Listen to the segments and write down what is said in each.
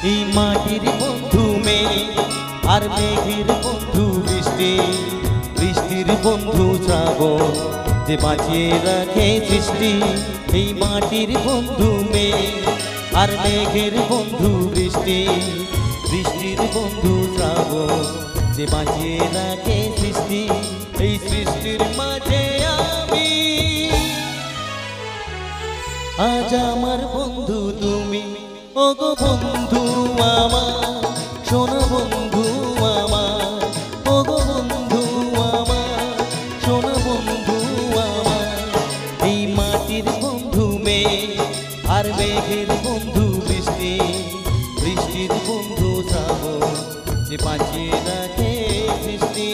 এই মাটির বন্ধু মেঘ আর মেঘের বন্ধু বৃষ্টি, বৃষ্টির বন্ধু শ্রাবণ যে বাঁচিয়ে রাখে সৃষ্টি। এই মাটির বন্ধু মেঘ আর মেঘের বন্ধু বৃষ্টি, বৃষ্টির বন্ধু শ্রাবণ যে বাঁচিয়ে রাখে সৃষ্টি। এই সৃষ্টির মাঝে আমি আজ আমার বন্ধু তুমি, ওগো বন্ধু আমার, সোনা বন্ধু আমার, ওগো বন্ধু আমার, সোনা বন্ধু আমার। এই মাটির বন্ধু মেঘ আর মেঘের বন্ধু বৃষ্টি, বৃষ্টির বন্ধু শ্রাবণ যে বাঁচিয়ে রাখে সৃষ্টি।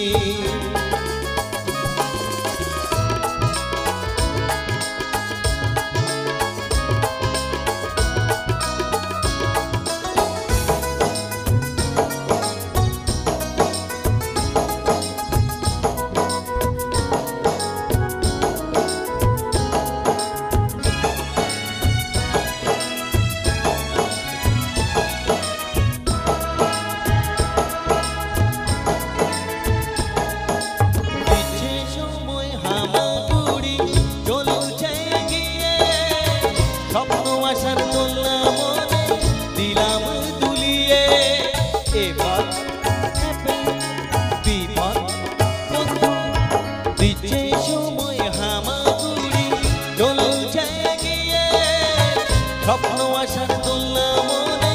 স্বপ্ন আশার দোলনা মনে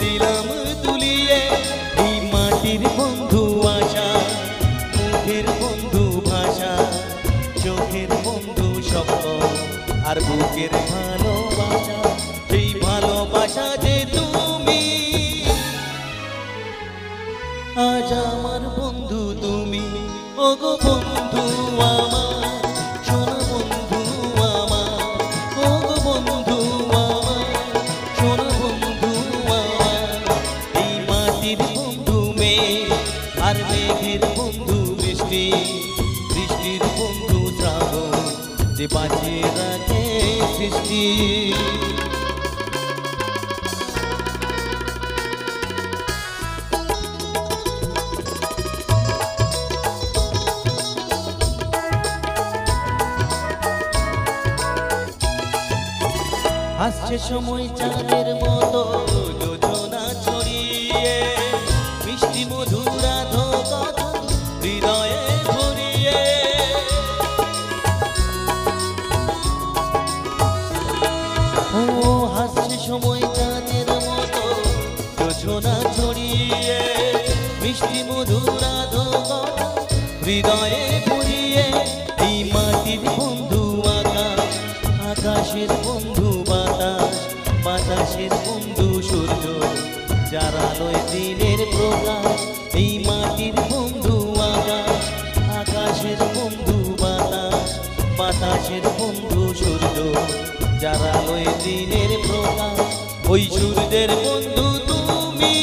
দিলাম দুলিয়ে। এই মাটির বন্ধু আশা, মুখের বন্ধু ভাষা, চোখের বন্ধু স্বপ্ন আর বুকের ভালোবাসা। সেই ভালোবাসা যে তুমি, আজ আমার বন্ধু তুমি, ওগো বন্ধু আমার, সোনা বন্ধু আমার, ওগো বন্ধু আমার, সোনা বন্ধু আমার। এই মাটির বন্ধু মেঘ আর মেঘের বন্ধু বৃষ্টি, বৃষ্টির বন্ধু শ্রাবণ যে বাঁচিয়ে রাখে সৃষ্টি। আসছে সময় চাঁদের মতো যোজনা ছড়িয়ে, মিষ্টি মধুরা কথা হৃদয়ে ভরিয়ে। ও হাসছে সময় চাঁদের মতো যোজনা ছড়িয়ে, মিষ্টি মধুরা কথা হৃদয়ে ভরিয়ে। এই মাটির বন্ধু আকাশ, আকাশের বন্ধু বাতাস, বাতাসের বন্ধু সূর্য যার আলোয় দিনের প্রকাশ। এই মাটির বন্ধু আকাশ, আকাশের বন্ধু বাতাস, বাতাসের বন্ধু সূর্য যার আলোয় দিনের প্রকাশ। ওই সূর্যের বন্ধু তুমি,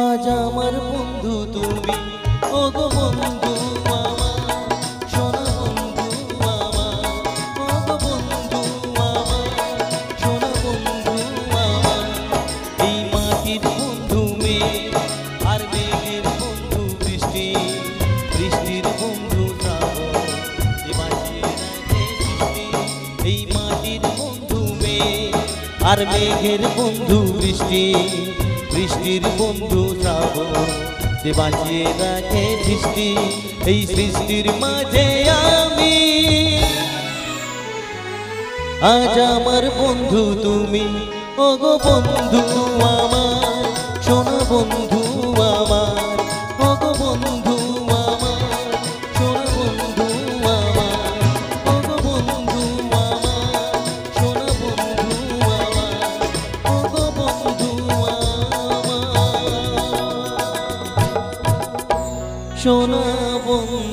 আজ আমার বন্ধু তুমি, ওগো বন্ধু আমার, সোনা বন্ধু আমার, ওগো বন্ধু আমার, সোনা বন্ধু আমার। এই মাটির বন্ধু মেঘ আর মেঘের বন্ধু বৃষ্টি, বৃষ্টির বন্ধু শ্রাবণ যে বাঁচিয়ে রাখে সৃষ্টি। এই মাটির বন্ধু মেঘ আর মেঘের বন্ধু বৃষ্টি, বৃষ্টির বন্ধু শ্রাবণ যে বাঁচিয়ে রাখে সৃষ্টি। এই সৃষ্টির মাঝে আমি আজ আমার বন্ধু তুমি, ওগো বন্ধু আমার, সোনা বন্ধু আমার, ওগো বন্ধু আমার, সোনা বন্ধু আমার, ওগো বন্ধু আমার, সোনা বন্ধু আমার, ওগো বন্ধু আমার, সোনা বন্ধু।